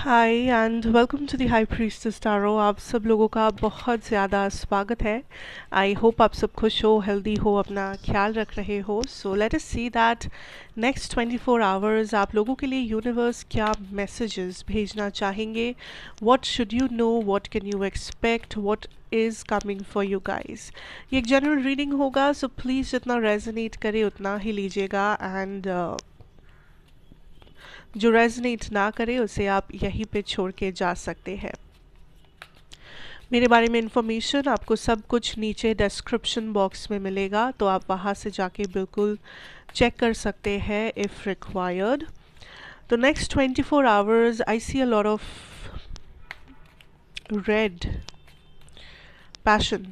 Hi and welcome to the high priestess tarot. आप सब लोगों का बहुत ज़्यादा स्वागत है। आई होप आप सब खुश हो, हेल्दी हो, अपना ख्याल रख रहे हो। So let us see that next 24 hours आप लोगों के लिए यूनिवर्स क्या मैसेजेस भेजना चाहेंगे। What should you know, what can you expect, what is coming for you guys. ये एक जनरल रीडिंग होगा, सो प्लीज़ जितना रेजोनेट करे उतना ही लीजिएगा एंड जो रेजनेट ना करे उसे आप यहीं पे छोड़ के जा सकते हैं। मेरे बारे में इंफॉर्मेशन आपको सब कुछ नीचे डिस्क्रिप्शन बॉक्स में मिलेगा, तो आप वहाँ से जाके बिल्कुल चेक कर सकते हैं इफ़ रिक्वायर्ड। तो next 24 hours I see a lot of red passion.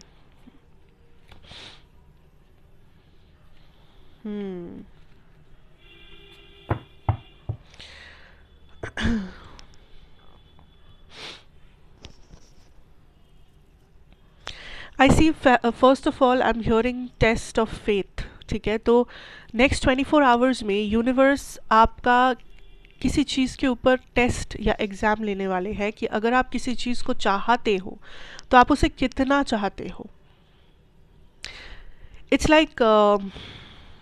I see first of all I am hearing test of faith. ठीक है, तो नेक्स्ट 24 आवर्स में यूनिवर्स आपका किसी चीज़ के ऊपर टेस्ट या एग्ज़ाम लेने वाले हैं कि अगर आप किसी चीज़ को चाहते हो तो आप उसे कितना चाहते हो। इट्स लाइक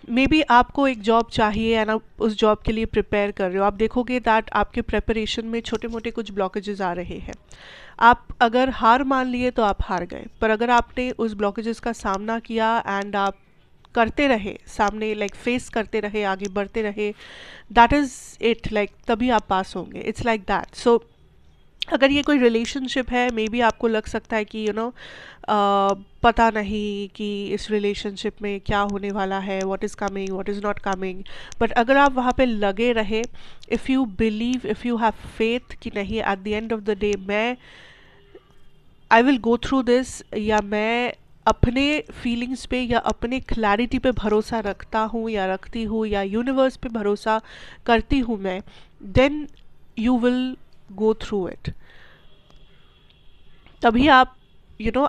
मे बी आपको एक जॉब चाहिए एंड आप उस जॉब के लिए प्रिपेयर कर रहे हो। आप देखोगे दैट आपके प्रिपरेशन में छोटे मोटे कुछ ब्लॉकेजेस आ रहे हैं। आप अगर हार मान लिए तो आप हार गए, पर अगर आपने उस ब्लॉकेजेस का सामना किया एंड आप करते रहे, सामने लाइक फेस करते रहे, आगे बढ़ते रहे, दैट इज़ इट, लाइक तभी आप पास होंगे। It's like that. सो अगर ये कोई रिलेशनशिप है, मे बी आपको लग सकता है कि पता नहीं कि इस रिलेशनशिप में क्या होने वाला है, what is coming, what is not coming. But अगर आप वहाँ पे लगे रहे, if you believe, if you have faith कि नहीं, at the end of the day I will go through this, या मैं अपने फीलिंग्स पे या अपने क्लैरिटी पे भरोसा रखता हूँ या रखती हूँ, या यूनिवर्स पे भरोसा करती हूँ मैं, then you will go through it. तभी आप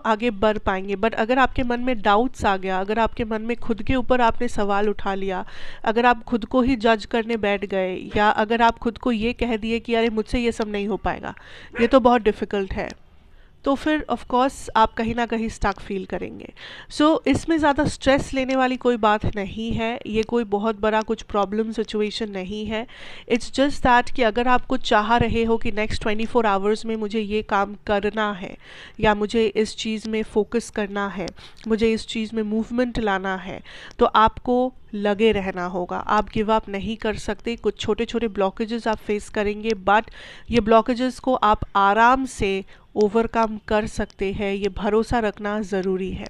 आगे बढ़ पाएंगे। बट अगर आपके मन में डाउट्स आ गया, अगर आपके मन में खुद के ऊपर आपने सवाल उठा लिया, अगर आप खुद को ही जज करने बैठ गए, या अगर आप खुद को ये कह दिए कि अरे मुझसे ये सब नहीं हो पाएगा, ये तो बहुत डिफ़िकल्ट है, तो फिर ऑफ कोर्स आप कहीं ना कहीं स्टक फील करेंगे। सो इसमें ज़्यादा स्ट्रेस लेने वाली कोई बात नहीं है, ये कोई बहुत बड़ा कुछ प्रॉब्लम सिचुएशन नहीं है। इट्स जस्ट दैट कि अगर आप कुछ चाह रहे हो कि नेक्स्ट 24 आवर्स में मुझे ये काम करना है, या मुझे इस चीज़ में फोकस करना है, मुझे इस चीज़ में मूवमेंट लाना है, तो आपको लगे रहना होगा। आप गिव अप नहीं कर सकते। कुछ छोटे छोटे ब्लॉकेजेस आप फेस करेंगे, बट ये ब्लॉकेजेस को आप आराम से ओवरकम कर सकते हैं, ये भरोसा रखना ज़रूरी है।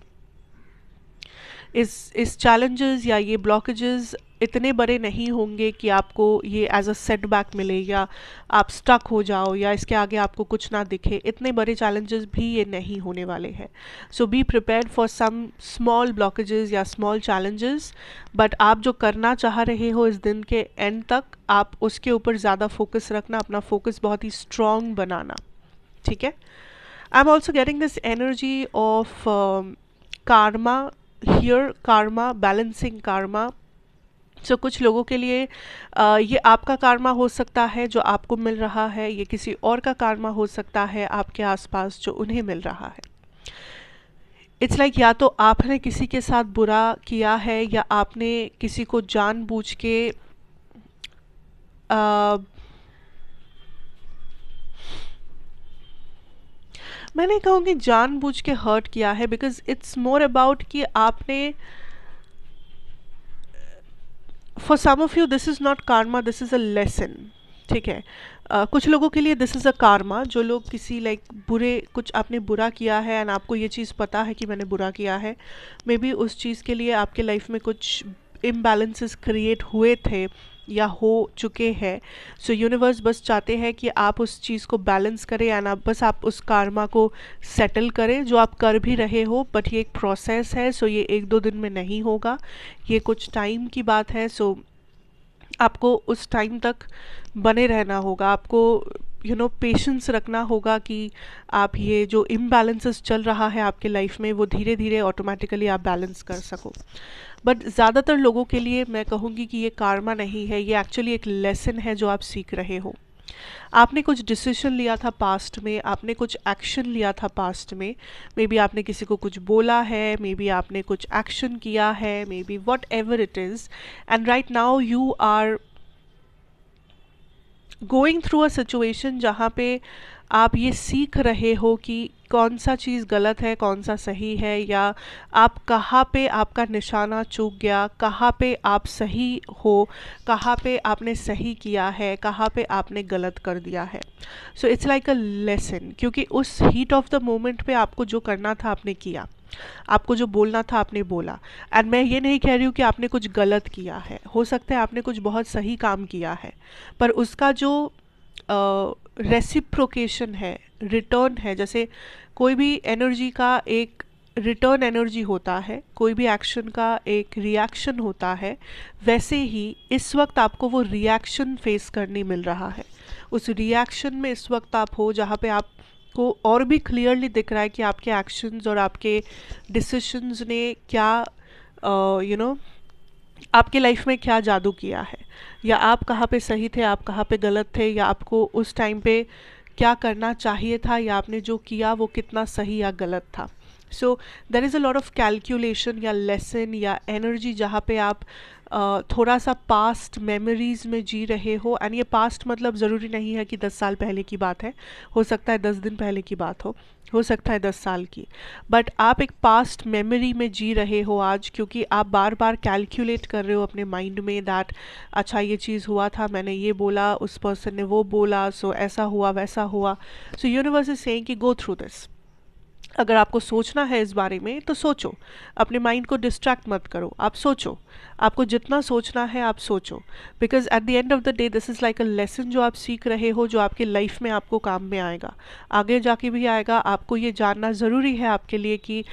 इस चैलेंजेस या ये ब्लॉकेजेस इतने बड़े नहीं होंगे कि आपको ये एज अ सेटबैक मिले, या आप स्टक हो जाओ, या इसके आगे आपको कुछ ना दिखे। इतने बड़े चैलेंजेस भी ये नहीं होने वाले हैं। So be prepared for some small blockages या स्मॉल चैलेंजेस, बट आप जो करना चाह रहे हो इस दिन के एंड तक, आप उसके ऊपर ज़्यादा फोकस रखना, अपना फोकस बहुत ही स्ट्रॉन्ग बनाना। ठीक है, आई am also getting this energy of karma here, karma, balancing karma। सो कुछ लोगों के लिए ये आपका karma हो सकता है जो आपको मिल रहा है, ये किसी और का karma हो सकता है आपके आसपास जो उन्हें मिल रहा है। इट्स लाइक या तो आपने किसी के साथ बुरा किया है, या आपने किसी को जानबूझ के मैं नहीं कहूँगी जानबूझ के हर्ट किया है, बिकॉज इट्स मोर अबाउट कि आपने, for some of you this is not karma, this is a lesson. ठीक है, कुछ लोगों के लिए दिस इज़ अ karma। जो लोग किसी लाइक बुरे, कुछ आपने बुरा किया है एंड आपको ये चीज़ पता है कि मैंने बुरा किया है, मे बी उस चीज़ के लिए आपके लाइफ में कुछ इम्बैलेंसेस क्रिएट हुए थे या हो चुके हैं। सो यूनिवर्स बस चाहते हैं कि आप उस चीज़ को बैलेंस करें, एंड आप उस karma को सेटल करें जो आप कर भी रहे हो। बट ये एक प्रोसेस है, सो ये एक दो दिन में नहीं होगा, ये कुछ टाइम की बात है। सो आपको उस टाइम तक बने रहना होगा, आपको पेशेंस रखना होगा कि आप ये जो इम्बैलेंसेस चल रहा है आपके लाइफ में, वो धीरे धीरे ऑटोमेटिकली आप बैलेंस कर सको। बट ज़्यादातर लोगों के लिए मैं कहूँगी कि ये karma नहीं है, ये एक्चुअली एक लेसन है जो आप सीख रहे हो। आपने कुछ डिसीजन लिया था पास्ट में, आपने कुछ एक्शन लिया था पास्ट में, मे बी आपने किसी को कुछ बोला है, मे बी आपने कुछ एक्शन किया है, maybe whatever it is, and right now you are going through a situation जहाँ पे आप ये सीख रहे हो कि कौन सा चीज़ गलत है, कौन सा सही है, या आप कहाँ पे आपका निशाना चूक गया, कहाँ पे आप सही हो, कहाँ पे आपने सही किया है, कहाँ पे आपने गलत कर दिया है. So it's like a lesson, क्योंकि उस हीट ऑफ द मोमेंट पे आपको जो करना था आपने किया, आपको जो बोलना था आपने बोला. एंड मैं ये नहीं कह रही हूँ कि आपने कुछ गलत किया है, हो सकता है आपने कुछ बहुत सही काम किया है, पर उसका जो रेसिप्रोकेशन है, रिटर्न है, जैसे कोई भी एनर्जी का एक रिटर्न एनर्जी होता है, कोई भी एक्शन का एक रिएक्शन होता है, वैसे ही इस वक्त आपको वो रिएक्शन फेस करनी मिल रहा है. उस रिएक्शन में इस वक्त आप हो जहाँ पे आपको और भी क्लियरली दिख रहा है कि आपके एक्शंस और आपके डिसीशंस ने क्या आपके लाइफ में क्या जादू किया है, या आप कहाँ पे सही थे, आप कहाँ पे गलत थे, या आपको उस टाइम पे क्या करना चाहिए था, या आपने जो किया वो कितना सही या गलत था. So there is a lot of calculation या लेसन या एनर्जी जहाँ पे आप थोड़ा सा पास्ट मेमोरीज में जी रहे हो. एंड ये पास्ट मतलब ज़रूरी नहीं है कि 10 साल पहले की बात है, हो सकता है 10 दिन पहले की बात हो सकता है 10 साल की, बट आप एक पास्ट मेमोरी में जी रहे हो आज, क्योंकि आप बार बार कैलकुलेट कर रहे हो अपने माइंड में दैट अच्छा ये चीज़ हुआ था, मैंने ये बोला, उस पर्सन ने वो बोला, सो ऐसा हुआ वैसा हुआ. सो यूनिवर्स इज सेइंग कि गो थ्रू दिस. अगर आपको सोचना है इस बारे में तो सोचो, अपने माइंड को डिस्ट्रैक्ट मत करो, आप सोचो, आपको जितना सोचना है आप सोचो, because at the end of the day this is like a lesson जो आप सीख रहे हो, जो आपके लाइफ में आपको काम में आएगा, आगे जाके भी आएगा. आपको ये जानना ज़रूरी है आपके लिए कि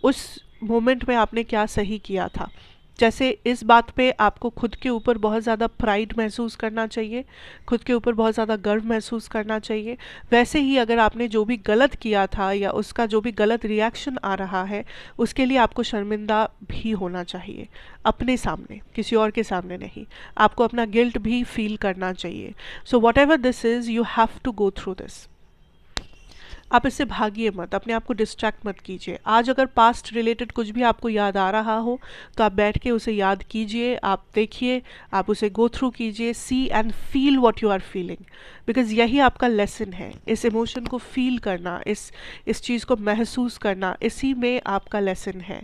उस मोमेंट में आपने क्या सही किया था. जैसे इस बात पे आपको खुद के ऊपर बहुत ज़्यादा प्राइड महसूस करना चाहिए, खुद के ऊपर बहुत ज़्यादा गर्व महसूस करना चाहिए, वैसे ही अगर आपने जो भी गलत किया था या उसका जो भी गलत रिएक्शन आ रहा है उसके लिए आपको शर्मिंदा भी होना चाहिए, अपने सामने, किसी और के सामने नहीं. आपको अपना गिल्ट भी फील करना चाहिए. So whatever this is, you have to go through this. आप इससे भागिए मत, अपने आप को डिस्ट्रैक्ट मत कीजिए. आज अगर पास्ट रिलेटेड कुछ भी आपको याद आ रहा हो तो आप बैठ के उसे याद कीजिए, आप देखिए, आप उसे गो थ्रू कीजिए, see and feel what you are feeling, because यही आपका लेसन है. इस इमोशन को फील करना, इस चीज़ को महसूस करना, इसी में आपका लेसन है.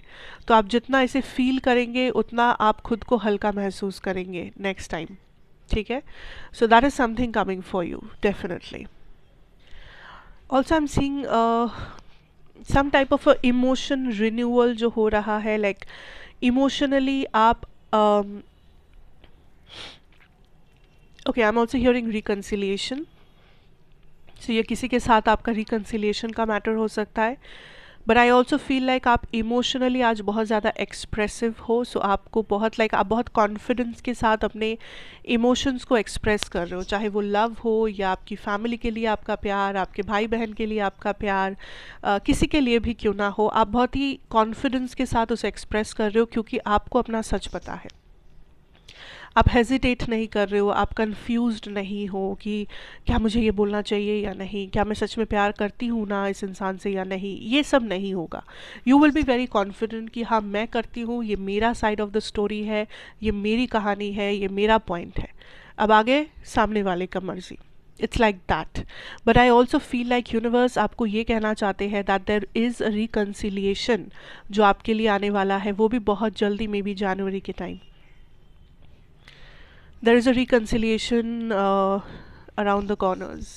तो आप जितना इसे फील करेंगे उतना आप खुद को हल्का महसूस करेंगे नेक्स्ट टाइम. ठीक है? So that is something coming for you definitely. Also I am seeing some type of emotion renewal जो हो रहा है, लाइक इमोशनली आप okay, I am also hearing reconciliation. So ये किसी के साथ आपका रिकन्सिलिएशन का मैटर हो सकता है. But I also feel like आप इमोशनली आज बहुत ज़्यादा एक्सप्रेसिव हो. सो आपको बहुत आप बहुत कॉन्फिडेंस के साथ अपने इमोशंस को एक्सप्रेस कर रहे हो, चाहे वो लव हो या आपकी फैमिली के लिए आपका प्यार, आपके भाई बहन के लिए आपका प्यार, किसी के लिए भी क्यों ना हो, आप बहुत ही कॉन्फिडेंस के साथ उसे एक्सप्रेस कर रहे हो, क्योंकि आपको अपना सच पता है. आप हेजिटेट नहीं कर रहे हो, आप कंफ्यूज्ड नहीं हो कि क्या मुझे ये बोलना चाहिए या नहीं, क्या मैं सच में प्यार करती हूँ ना इस इंसान से या नहीं. ये सब नहीं होगा. You will be very confident कि हाँ मैं करती हूँ, ये मेरा साइड ऑफ द स्टोरी है, ये मेरी कहानी है, ये मेरा पॉइंट है. अब आगे सामने वाले का मर्जी. It's like that. But I also feel like universe आपको ये कहना चाहते हैं that there is a reconciliation जो आपके लिए आने वाला है, वो भी बहुत जल्दी, मे बी जनवरी के time. There is a reconciliation around the corners.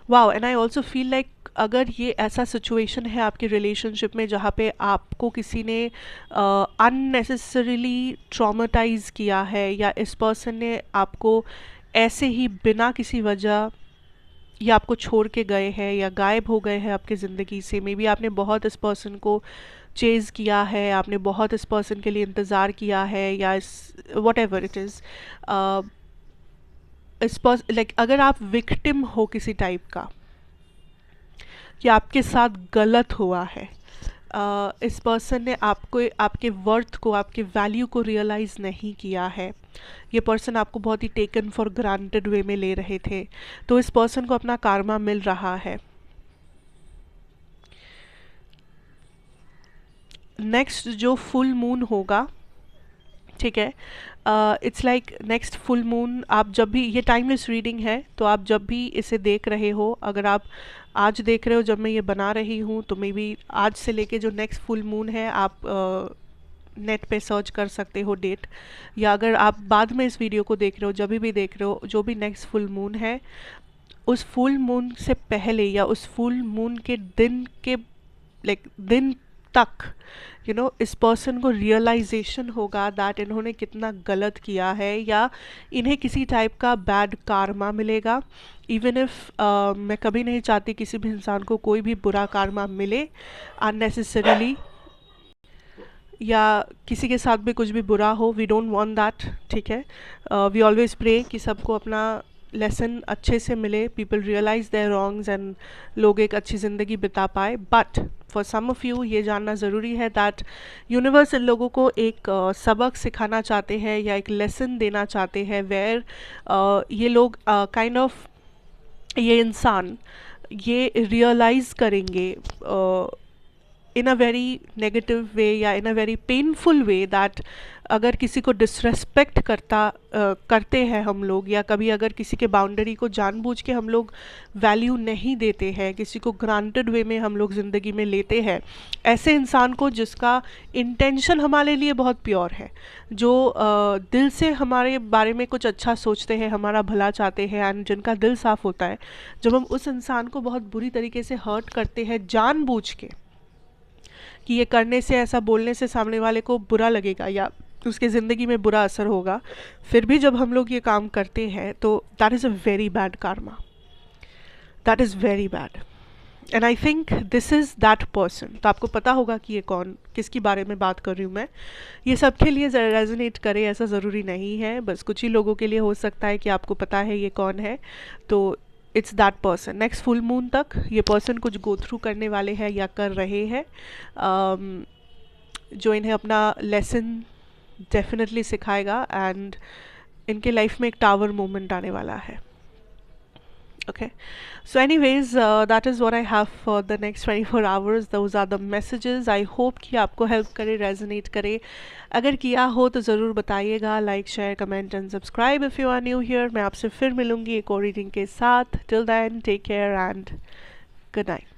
Wow, and I also feel like अगर ये ऐसा सिचुएशन है आपके रिलेशनशिप में जहाँ पे आपको किसी ने अननेसेसरीली ट्रॉमेटाइज किया है, या इस पर्सन ने आपको ऐसे ही बिना किसी वजह या आपको छोड़ के गए हैं या गायब हो गए हैं आपकी ज़िंदगी से. मे बी आपने बहुत इस पर्सन को चेज़ किया है, आपने बहुत इस पर्सन के लिए इंतज़ार किया है, या इस what ever it is, like अगर आप विक्टिम हो किसी टाइप का कि आपके साथ गलत हुआ है, इस पर्सन ने आपको, आपके वर्थ को, आपके वैल्यू को रियलाइज़ नहीं किया है। ये पर्सन आपको बहुत ही टेकन फॉर ग्रांटेड वे में ले रहे थे, तो इस पर्सन को अपना कार्मा मिल रहा है। नेक्स्ट जो फुल मून होगा, ठीक है, it's like next full moon, आप जब भी, ये टाइमलेस रीडिंग है, तो आप जब भी इसे देख रहे हो, अगर आप आज देख रहे हो जब मैं ये बना रही हूँ, तो मे बी आज से लेके जो नेक्स्ट फुल मून है, आप नेट पे सर्च कर सकते हो डेट, या अगर आप बाद में इस वीडियो को देख रहे हो, जब भी देख रहे हो, जो भी नेक्स्ट फुल मून है, उस फुल मून से पहले या उस फुल मून के दिन के दिन तक इस पर्सन को रियलाइजेशन होगा दैट इन्होंने कितना गलत किया है, या इन्हें किसी टाइप का बैड कार्मा मिलेगा। इवन इफ मैं कभी नहीं चाहती किसी भी इंसान को कोई भी बुरा कार्मा मिले अननेसेसरीली, या किसी के साथ भी कुछ भी बुरा हो, वी डोंट वांट दैट, ठीक है। वी ऑलवेज प्रे कि सबको अपना लेसन अच्छे से मिले, people realise their wrongs and लोग एक अच्छी ज़िंदगी बिता पाए। But for some of you ये जानना ज़रूरी है दैट यूनिवर्स इन लोगों को एक सबक सिखाना चाहते हैं या एक लेसन देना चाहते हैं, वेयर ये लोग काइंड ऑफ, ये इंसान ये रियलाइज़ करेंगे इन अ वेरी नेगेटिव वे या in a very painful way that अगर किसी को डिसरेस्पेक्ट करते हैं हम लोग, या कभी अगर किसी के बाउंड्री को जानबूझ के हम लोग वैल्यू नहीं देते हैं, किसी को ग्रांटेड वे में हम लोग ज़िंदगी में लेते हैं, ऐसे इंसान को जिसका इंटेंशन हमारे लिए बहुत प्योर है, जो दिल से हमारे बारे में कुछ अच्छा सोचते हैं, हमारा भला चाहते हैं, एंड जिनका दिल साफ़ होता है, जब हम उस इंसान को बहुत बुरी तरीके से हर्ट करते हैं जानबूझ के, कि ये करने से, ऐसा बोलने से सामने वाले को बुरा लगेगा या उसके ज़िंदगी में बुरा असर होगा, फिर भी जब हम लोग ये काम करते हैं, तो that is a very bad Karma, that is very bad, and I think this is that person. तो आपको पता होगा कि ये कौन, किसकी बारे में बात कर रही हूँ मैं। ये सबके लिए रेजोनेट करे ऐसा ज़रूरी नहीं है, बस कुछ ही लोगों के लिए हो सकता है कि आपको पता है ये कौन है। तो it's that person. Next full moon तक ये पर्सन कुछ गो थ्रू करने वाले हैं या कर रहे हैं, जो इन्हें अपना लेसन डेफिनेटली सिखाएगा, एंड इनके लाइफ में एक टावर मोमेंट आने वाला है। Okay, so anyways, that is what I have for the next 24 hours. Those are the messages. I hope कि आपको help करे, resonate करे। अगर किया हो तो ज़रूर बताइएगा, like, share, comment and subscribe if you are new here। मैं आपसे फिर मिलूँगी एक और रीडिंग के साथ। Till then, take care and good night.